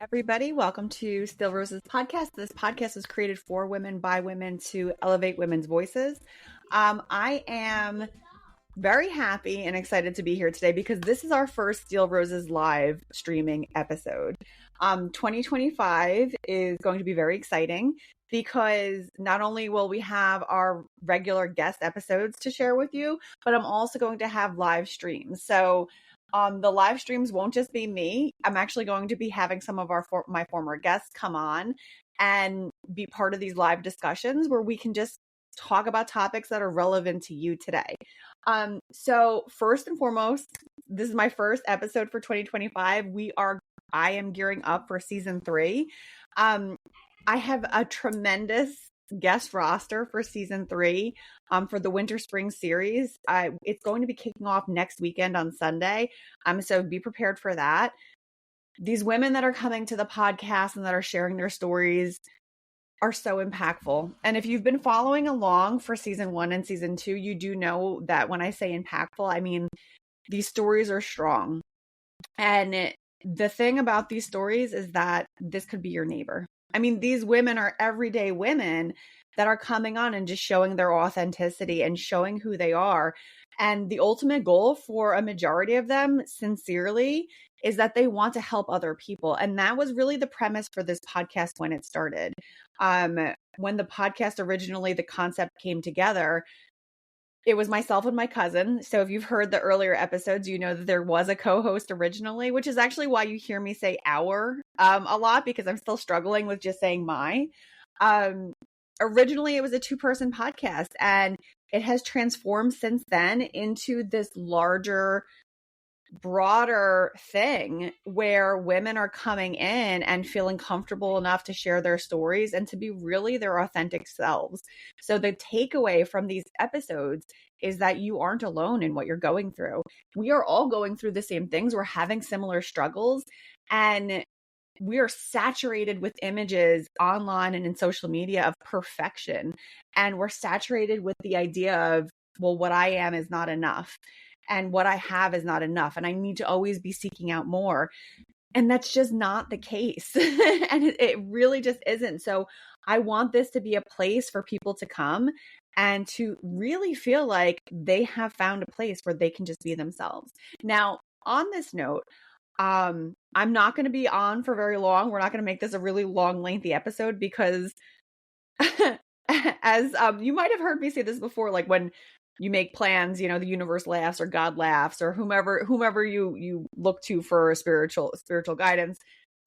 Everybody, welcome to Still Roses podcast. This podcast is created for women by women to elevate women's voices. I am very happy and excited to be here today because this is our first Still Roses live streaming episode. 2025 is going to be very exciting because not only will we have our regular guest episodes to share with you, but I'm also going to have live streams. So the live streams won't just be me. I'm actually going to be having some of my former guests come on and be part of these live discussions where we can just talk about topics that are relevant to you today. So first and foremost, this is my first episode for 2025. I am gearing up for season 3. I have a tremendous guest roster for season 3 for the winter spring series. It's going to be kicking off next weekend on Sunday. So be prepared for that. These women that are coming to the podcast and that are sharing their stories are so impactful. And if you've been following along for season 1 and season 2, you do know that when I say impactful, I mean these stories are strong. And the thing about these stories is that this could be your neighbor. I mean, these women are everyday women that are coming on and just showing their authenticity and showing who they are. And the ultimate goal for a majority of them, sincerely, is that they want to help other people. And that was really the premise for this podcast when it started. When the podcast originally, the concept came together, it was myself and my cousin. So if you've heard the earlier episodes, you know that there was a co-host originally, which is actually why you hear me say our a lot, because I'm still struggling with just saying my. Originally, it was a 2-person podcast, and it has transformed since then into this larger, broader thing where women are coming in and feeling comfortable enough to share their stories and to be really their authentic selves. So the takeaway from these episodes is that you aren't alone in what you're going through. We are all going through the same things. We're having similar struggles, and we are saturated with images online and in social media of perfection. And we're saturated with the idea of, well, what I am is not enough. And what I have is not enough. And I need to always be seeking out more. And that's just not the case. And it really just isn't. So I want this to be a place for people to come and to really feel like they have found a place where they can just be themselves. Now, on this note, I'm not going to be on for very long. We're not going to make this a really long, lengthy episode because as you might have heard me say this before, like when you make plans, you know, the universe laughs or God laughs or whomever you look to for spiritual guidance,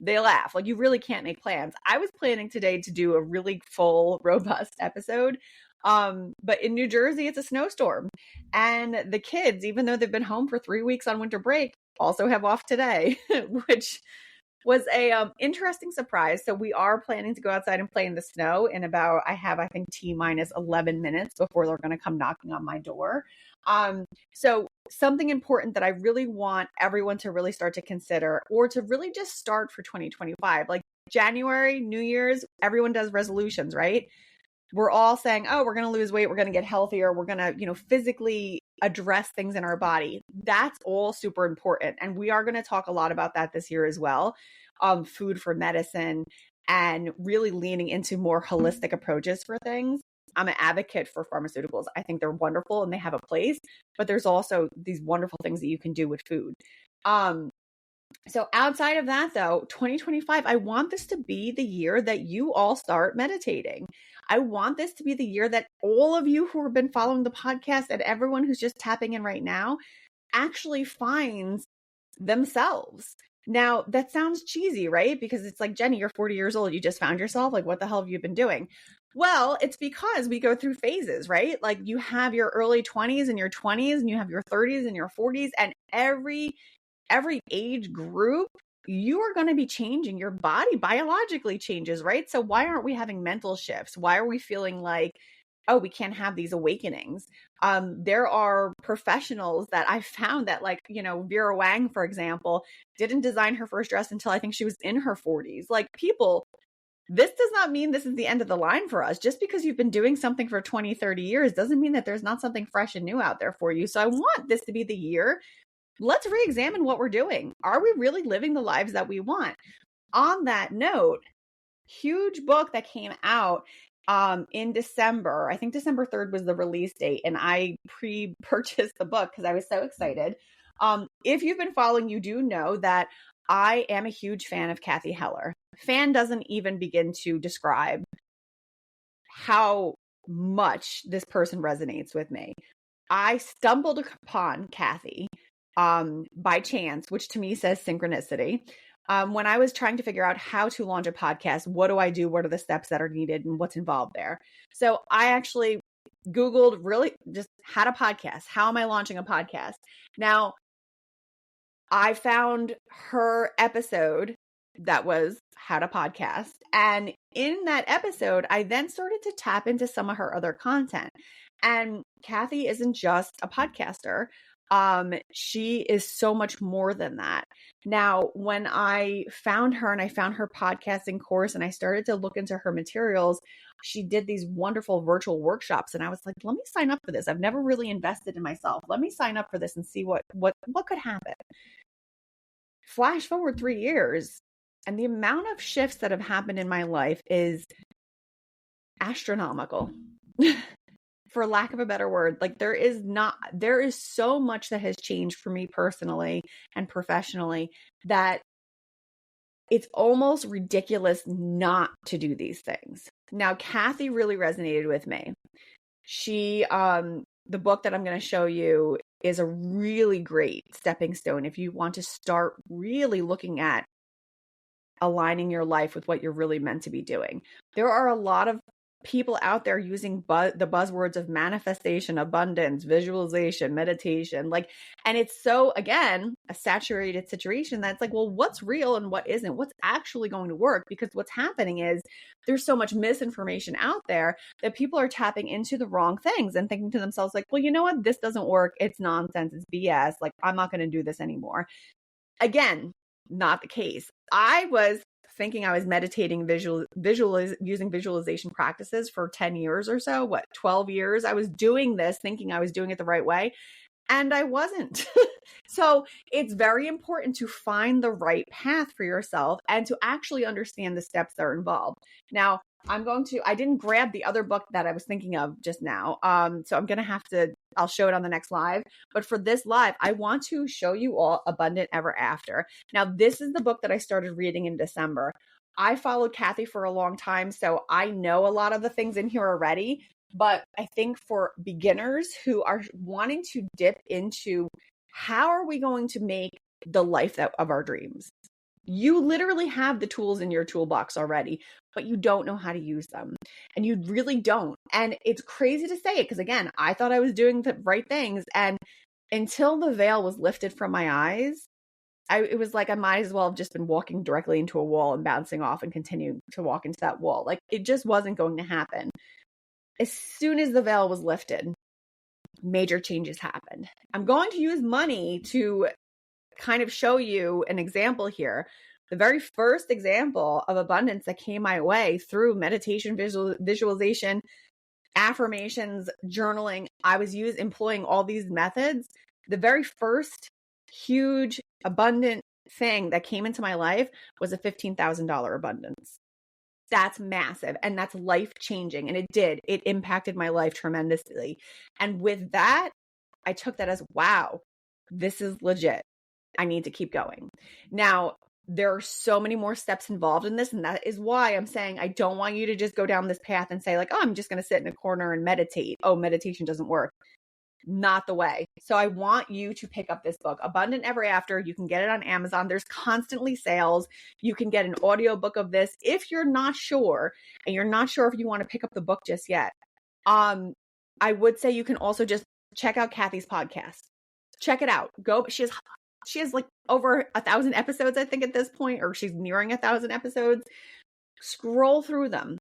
they laugh. Like, you really can't make plans. I was planning today to do a really full, robust episode. But in New Jersey, it's a snowstorm, and the kids, even though they've been home for 3 weeks on winter break, also have off today, which was a interesting surprise. So we are planning to go outside and play in the snow in about, I think T-minus 11 minutes before they're going to come knocking on my door. So something important that I really want everyone to really start to consider, or to really just start for 2025, like January, New Year's, everyone does resolutions, right? We're all saying, oh, we're going to lose weight. We're going to get healthier. We're going to, physically address things in our body. That's all super important. And we are going to talk a lot about that this year as well. Food for medicine and really leaning into more holistic approaches for things. I'm an advocate for pharmaceuticals. I think they're wonderful and they have a place, but there's also these wonderful things that you can do with food. So outside of that, though, 2025, I want this to be the year that you all start meditating. I want this to be the year that all of you who have been following the podcast and everyone who's just tapping in right now actually finds themselves. Now, that sounds cheesy, right? Because it's like, Jenny, you're 40 years old. You just found yourself. Like, what the hell have you been doing? Well, it's because we go through phases, right? Like, you have your early 20s and your 20s, and you have your 30s and your 40s, and every age group, you are going to be changing. Your body biologically changes, right? So why aren't we having mental shifts? Why are we feeling like, oh, we can't have these awakenings? There are professionals that I found that, like, Vera Wang, for example, didn't design her first dress until I think she was in her 40s. Like, people, this does not mean this is the end of the line for us. Just because you've been doing something for 20, 30 years doesn't mean that there's not something fresh and new out there for you. So I want this to be the year. Let's re-examine what we're doing. Are we really living the lives that we want? on that note, huge book that came out in December. I think December 3rd was the release date, and I pre-purchased the book because I was so excited. If you've been following, you do know that I am a huge fan of Cathy Heller. Fan doesn't even begin to describe how much this person resonates with me. I stumbled upon Cathy by chance, which to me says synchronicity. When I was trying to figure out how to launch a podcast, what do I do? What are the steps that are needed and what's involved there? So I actually Googled really just how to podcast. How am I launching a podcast? Now, I found her episode that was how to podcast. And in that episode, I then started to tap into some of her other content. And Cathy isn't just a podcaster. She is so much more than that. Now, when I found her and I found her podcasting course and I started to look into her materials, she did these wonderful virtual workshops. And I was like, let me sign up for this. I've never really invested in myself. Let me sign up for this and see what could happen. Flash forward 3 years, and the amount of shifts that have happened in my life is astronomical. For lack of a better word, like there is so much that has changed for me personally and professionally that it's almost ridiculous not to do these things. Now, Cathy really resonated with me. She, the book that I'm going to show you is a really great stepping stone if you want to start really looking at aligning your life with what you're really meant to be doing. There are a lot of people out there using the buzzwords of manifestation, abundance, visualization, meditation, and it's so, again, a saturated situation that's like, well, what's real and what isn't? What's actually going to work? Because what's happening is there's so much misinformation out there that people are tapping into the wrong things and thinking to themselves like, well, you know what? This doesn't work. It's nonsense. It's BS. Like, I'm not going to do this anymore. Again, not the case. I was thinking I was meditating using visualization practices for 10 years or so, 12 years. I was doing this thinking I was doing it the right way, and I wasn't. So it's very important to find the right path for yourself and to actually understand the steps that are involved. Now, I didn't grab the other book that I was thinking of just now. So I'm going to have to, I'll show it on the next live. But for this live, I want to show you all Abundant Ever After. Now, this is the book that I started reading in December. I followed Cathy for a long time, so I know a lot of the things in here already. But I think for beginners who are wanting to dip into how are we going to make the life of our dreams? You literally have the tools in your toolbox already, but you don't know how to use them. And you really don't. And it's crazy to say it because, again, I thought I was doing the right things. And until the veil was lifted from my eyes, it was like I might as well have just been walking directly into a wall and bouncing off and continuing to walk into that wall. Like, it just wasn't going to happen. As soon as the veil was lifted, major changes happened. I'm going to use money to kind of show you an example here. The very first example of abundance that came my way through meditation, visualization, affirmations, journaling, I was employing all these methods. The very first huge abundant thing that came into my life was a $15,000 abundance. That's massive. And that's life changing. And it impacted my life tremendously. And with that, I took that as, wow, this is legit. I need to keep going. Now, there are so many more steps involved in this. And that is why I'm saying I don't want you to just go down this path and say like, oh, I'm just going to sit in a corner and meditate. Oh, meditation doesn't work. Not the way. So I want you to pick up this book, Abundant Ever After. You can get it on Amazon. There's constantly sales. You can get an audiobook of this if you're not sure, and you're not sure if you want to pick up the book just yet. I would say you can also just check out Cathy's podcast. Check it out. Go. She has like over 1,000 episodes, I think, at this point, or she's nearing 1,000 episodes. Scroll through them.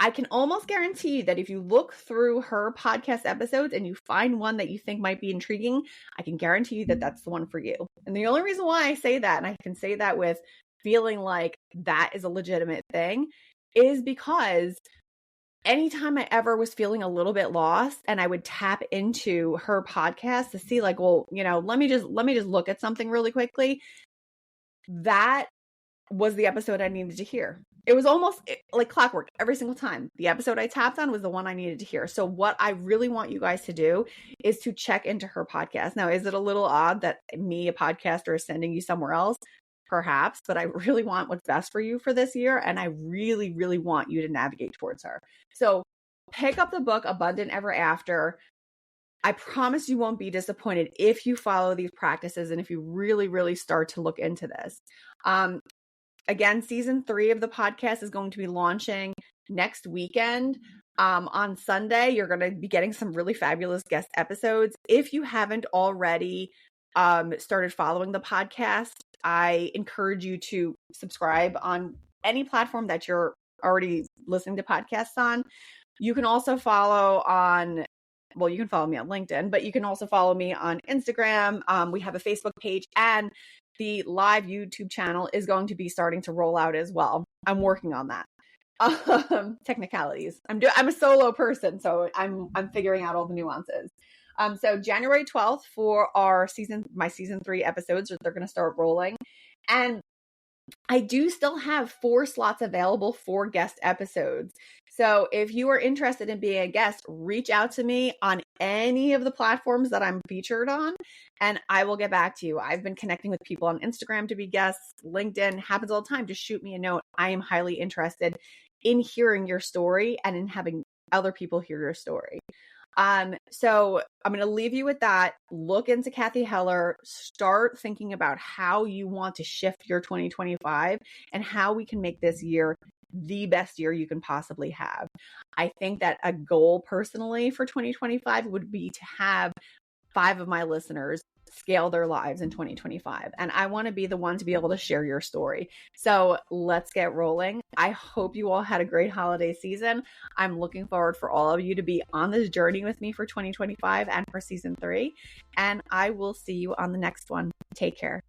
I can almost guarantee you that if you look through her podcast episodes and you find one that you think might be intriguing, I can guarantee you that that's the one for you. And the only reason why I say that, and I can say that with feeling like that is a legitimate thing, is because anytime I ever was feeling a little bit lost and I would tap into her podcast to see like, well, let me just look at something really quickly. That was the episode I needed to hear. It was almost like clockwork every single time. The episode I tapped on was the one I needed to hear. So what I really want you guys to do is to check into her podcast. Now, is it a little odd that me, a podcaster, is sending you somewhere else? Perhaps, but I really want what's best for you for this year. And I really, really want you to navigate towards her. So pick up the book, Abundant Ever After. I promise you won't be disappointed if you follow these practices and if you really, really start to look into this. Again, season 3 of the podcast is going to be launching next weekend. On Sunday, you're going to be getting some really fabulous guest episodes. If you haven't already started following the podcast, I encourage you to subscribe on any platform that you're already listening to podcasts on. You can also follow on, well, you can follow me on LinkedIn, but you can also follow me on Instagram. We have a Facebook page, and the live YouTube channel is going to be starting to roll out as well. I'm working on that. Technicalities. I'm a solo person, so I'm figuring out all the nuances. So January 12th for my season 3 episodes, they're going to start rolling. And I do still have 4 slots available for guest episodes. So if you are interested in being a guest, reach out to me on any of the platforms that I'm featured on, and I will get back to you. I've been connecting with people on Instagram to be guests. LinkedIn happens all the time. Just shoot me a note. I am highly interested in hearing your story and in having other people hear your story. So I'm going to leave you with that. Look into Cathy Heller, start thinking about how you want to shift your 2025 and how we can make this year the best year you can possibly have. I think that a goal personally for 2025 would be to have 5 of my listeners scale their lives in 2025. And I want to be the one to be able to share your story. So let's get rolling. I hope you all had a great holiday season. I'm looking forward for all of you to be on this journey with me for 2025 and for season 3. And I will see you on the next one. Take care.